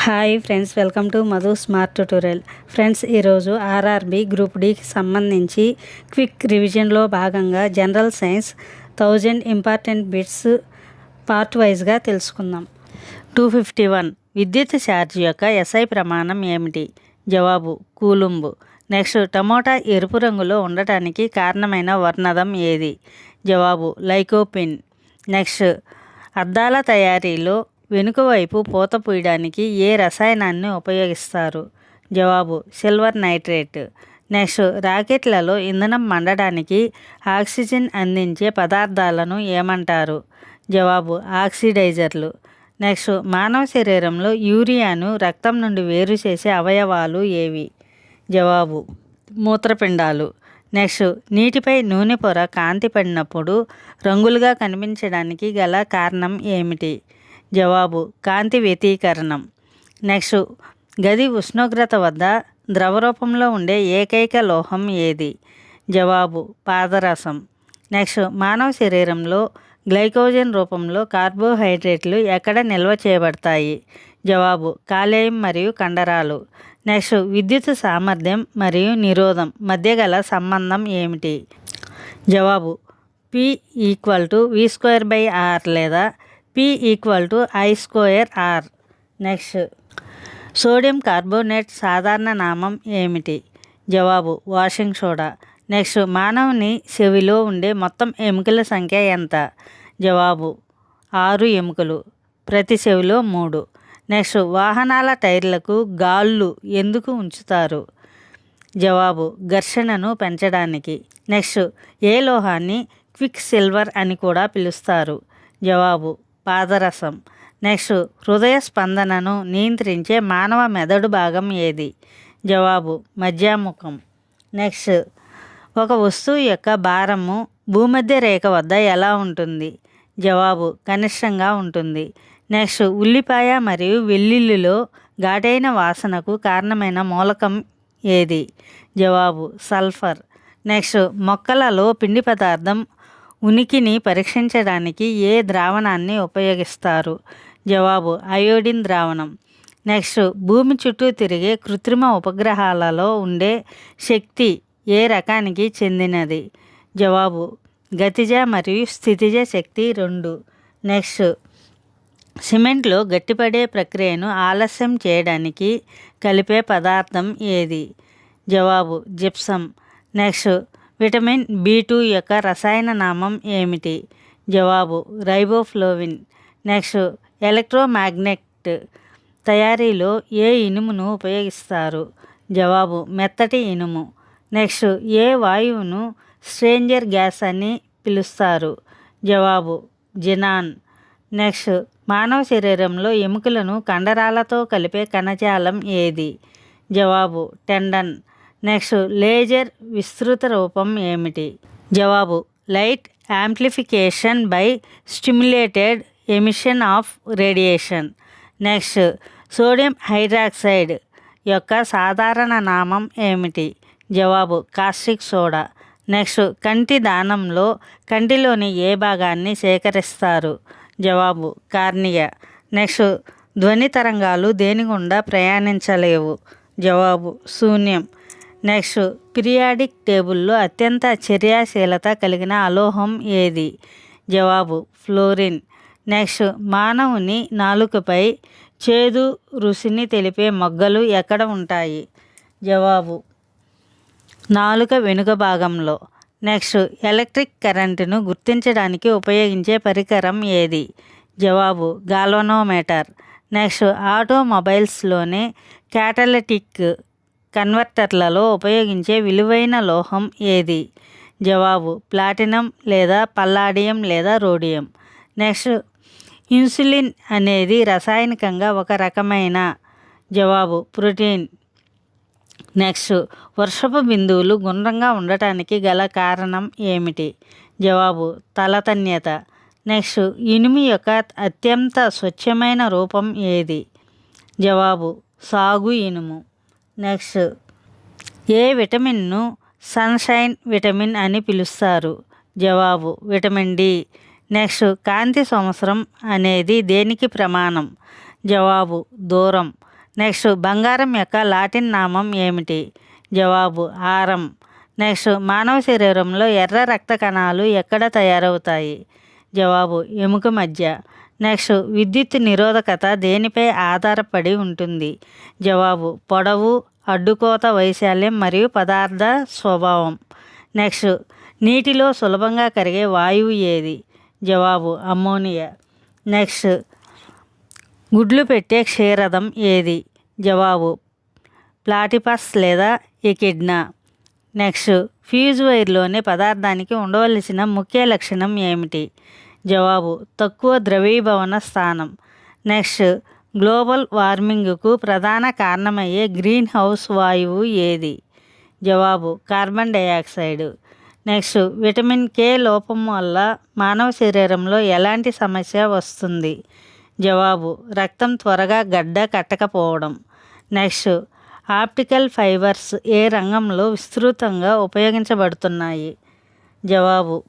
Hi friends, welcome to Madhu smart tutorial. Friends, ఈరోజు RRB group డికి సంబంధించి quick రివిజన్లో భాగంగా general science 1000 important bits part వైజ్గా తెలుసుకుందాం. 251 విద్యుత్ ఛార్జ్ యొక్క ఎస్ఐ ప్రమాణం ఏమిటి? జవాబు కూలుంబ్. నెక్స్ట్, టమోటా ఎరుపు రంగులో ఉండటానికి కారణమైన వర్ణదం ఏది? జవాబు లైకోపిన్. నెక్స్ట్, అద్దాల తయారీలో వెనుక వైపు పూత పూయడానికి ఏ రసాయనాన్ని ఉపయోగిస్తారు? జవాబు సిల్వర్ నైట్రేట్. నెక్స్ట్, రాకెట్లలో ఇంధనం మండడానికి ఆక్సిజన్ అందించే పదార్థాలను ఏమంటారు? జవాబు ఆక్సిడైజర్లు. నెక్స్ట్, మానవ శరీరంలో యూరియాను రక్తం నుండి వేరు చేసే అవయవాలు ఏవి? జవాబు మూత్రపిండాలు. నెక్స్ట్, నీటిపై నూనె పొర కాంతి పడినప్పుడు రంగులుగా కనిపించడానికి గల కారణం ఏమిటి? జవాబు కాంతి వ్యతీకరణం. నెక్స్ట్, గది ఉష్ణోగ్రత వద్ద ద్రవరూపంలో ఉండే ఏకైక లోహం ఏది? జవాబు పాదరసం. నెక్స్ట్, మానవ శరీరంలో గ్లైకోజన్ రూపంలో కార్బోహైడ్రేట్లు ఎక్కడ నిల్వ చేయబడతాయి? జవాబు కాలేయం మరియు కండరాలు. నెక్స్ట్, విద్యుత్ సామర్థ్యం మరియు నిరోధం మధ్య గల సంబంధం ఏమిటి? జవాబు P=V²/R లేదా P=I²R. నెక్స్ట్, సోడియం కార్బోనేట్ సాధారణ నామం ఏమిటి? జవాబు వాషింగ్ సోడా. నెక్స్ట్, మానవుని చెవిలో ఉండే మొత్తం ఎముకల సంఖ్య ఎంత? జవాబు 6 ఎముకలు, ప్రతి చెవిలో 3. నెక్స్ట్, వాహనాల టైర్లకు గాళ్ళు ఎందుకు ఉంచుతారు? జవాబు ఘర్షణను పెంచడానికి. నెక్స్ట్, ఏ లోహాన్ని క్విక్ సిల్వర్ అని కూడా పిలుస్తారు? జవాబు పాదరసం. నెక్స్ట్, హృదయ స్పందనను నియంత్రించే మానవ మెదడు భాగం ఏది? జవాబు మధ్యాముఖం. నెక్స్ట్, ఒక వస్తువు యొక్క భారము భూమధ్య రేఖ వద్ద ఎలా ఉంటుంది? జవాబు కనిష్టంగా ఉంటుంది. నెక్స్ట్, ఉల్లిపాయ మరియు వెల్లుల్లిలో ఘాటైన వాసనకు కారణమైన మూలకం ఏది? జవాబు సల్ఫర్. నెక్స్ట్, మొక్కలలో పిండి పదార్థం ఉనికిని పరీక్షించడానికి ఏ ద్రావణాన్ని ఉపయోగిస్తారు? జవాబు అయోడిన్ ద్రావణం. నెక్స్ట్, భూమి చుట్టూ తిరిగే కృత్రిమ ఉపగ్రహాలలో ఉండే శక్తి ఏ రకానికి చెందినది? జవాబు గతిజ మరియు స్థితిజ శక్తి 2. నెక్స్ట్, సిమెంట్లో గట్టిపడే ప్రక్రియను ఆలస్యం చేయడానికి కలిపే పదార్థం ఏది? జవాబు జిప్సం. నెక్స్ట్, విటమిన్ B2 యొక్క రసాయన నామం ఏమిటి? జవాబు రైబోఫ్లోవిన్. నెక్స్ట్, ఎలక్ట్రోమాగ్నెట్ తయారీలో ఏ ఇనుమును ఉపయోగిస్తారు? జవాబు మెత్తటి ఇనుము. నెక్స్ట్, ఏ వాయువును స్ట్రేంజర్ గ్యాస్ అని పిలుస్తారు? జవాబు జినాన్. నెక్స్ట్, మానవ శరీరంలో ఎముకలను కండరాలతో కలిపే కణజాలం ఏది? జవాబు టెండన్. నెక్స్ట్, లేజర్ విస్తృత రూపం ఏమిటి? జవాబు light amplification by stimulated emission of radiation. Next, sodium hydroxide యొక్క సాధారణ నామం ఏమిటి? జవాబు కాస్టిక్ సోడా. నెక్స్ట్, కంటి దానంలో కంటిలోని ఏ భాగాన్ని సేకరిస్తారు? జవాబు కార్నియా. నెక్స్ట్, ధ్వని తరంగాలు దేని గుండా ప్రయాణించలేవు? జవాబు శూన్యం. నెక్స్ట్, పీరియాడిక్ టేబుల్లో అత్యంత చర్యాశీలత కలిగిన అలోహం ఏది? జవాబు ఫ్లోరిన్. నెక్స్ట్, మానవుని నాలుకపై చేదు రుచిని తెలిపే మొగ్గలు ఎక్కడ ఉంటాయి? జవాబు నాలుక వెనుక భాగంలో. నెక్స్ట్, ఎలక్ట్రిక్ కరెంటును గుర్తించడానికి ఉపయోగించే పరికరం ఏది? జవాబు గాల్వనోమీటర్. నెక్స్ట్, ఆటోమొబైల్స్లోని క్యాటలిటిక్ కన్వర్టర్లలో ఉపయోగించే విలువైన లోహం ఏది? జవాబు ప్లాటినం లేదా పల్లాడియం లేదా రోడియం. నెక్స్ట్, ఇన్సులిన్ అనేది రసాయనికంగా ఒక రకమైన. జవాబు ప్రోటీన్. నెక్స్ట్, వర్షపు బిందువులు గుండ్రంగా ఉండటానికి గల కారణం ఏమిటి? జవాబు తలతన్యత. నెక్స్ట్, ఇనుము యొక్క అత్యంత స్వచ్ఛమైన రూపం ఏది? జవాబు సాగు ఇనుము. నెక్స్ట్, ఏ విటమిన్ను సన్షైన్ విటమిన్ అని పిలుస్తారు? జవాబు విటమిన్ డి. నెక్స్ట్, కాంతి సంవత్సరం అనేది దేనికి ప్రమాణం? జవాబు దూరం. నెక్స్ట్ బంగారం యొక్క లాటిన్ నామం ఏమిటి? జవాబు ఆరం. నెక్స్ట్ మానవ శరీరంలో ఎర్ర రక్త కణాలు ఎక్కడ తయారవుతాయి? జవాబు ఎముక మధ్య. నెక్స్ట్ విద్యుత్ నిరోధకత దేనిపై ఆధారపడి ఉంటుంది? జవాబు పొడవు, అడ్డుకోత వైశాల్యం మరియు పదార్థ స్వభావం. నెక్స్ట్ నీటిలో సులభంగా కరిగే వాయువు ఏది? జవాబు అమ్మోనియా. నెక్స్ట్ గుడ్లు పెట్టే క్షీరదం ఏది? జవాబు ప్లాటిపస్ లేదా ఎకిడ్నా. నెక్స్ట్ ఫ్యూజ్ వైర్లోని పదార్థానికి ఉండవలసిన ముఖ్య లక్షణం ఏమిటి? జవాబు తక్కువ ద్రవీభవన స్థానం. నెక్స్ట్ గ్లోబల్ వార్మింగ్కు ప్రధాన కారణమయ్యే గ్రీన్ హౌస్ వాయువు ఏది? జవాబు carbon dioxide. Next vitamin K లోపం వల్ల మానవ శరీరంలో ఎలాంటి సమస్య వస్తుంది? జవాబు రక్తం త్వరగా గడ్డ కట్టకపోవడం. నెక్స్ట్ ఆప్టికల్ ఫైబర్స్ ఏ రంగంలో విస్తృతంగా ఉపయోగించబడుతున్నాయి? జవాబు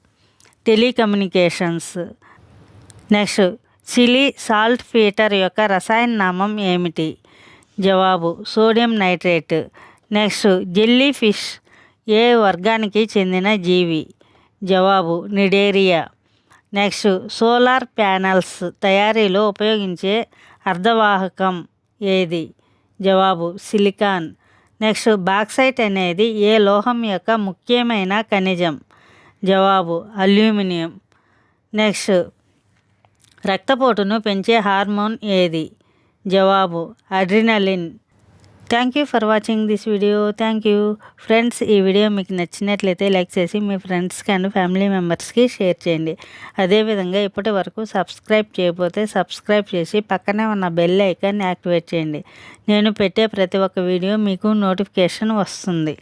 telecommunications. Next Chile saltpetre యొక్క రసాయన నామం ఏమిటి? జవాబు sodium nitrate. Next jellyfish ఏ వర్గానికి చెందిన జీవి? జవాబు నిడేరియా. నెక్స్ట్ సోలార్ ప్యానెల్స్ తయారీలో ఉపయోగించే అర్ధవాహకం ఏది? జవాబు సిలికాన్. నెక్స్ట్ బాక్సైట్ అనేది ఏ లోహం యొక్క ముఖ్యమైన ఖనిజం? జవాబు అల్యూమినియం. నెక్స్ట్ రక్తపోటును పెంచే హార్మోన్ ఏది? జవాబు adrenaline. Thank you for watching this video. Thank you friends. ఈ వీడియో మీకు నచ్చినట్లయితే లైక్ చేసి మీ ఫ్రెండ్స్కి అండ్ ఫ్యామిలీ మెంబర్స్కి షేర్ చేయండి. అదేవిధంగా ఇప్పటి వరకు సబ్స్క్రైబ్ చేయకపోతే సబ్స్క్రైబ్ చేసి పక్కనే ఉన్న బెల్ ఐకాన్ని యాక్టివేట్ చేయండి. నేను పెట్టే ప్రతి ఒక్క వీడియో మీకు నోటిఫికేషన్ వస్తుంది.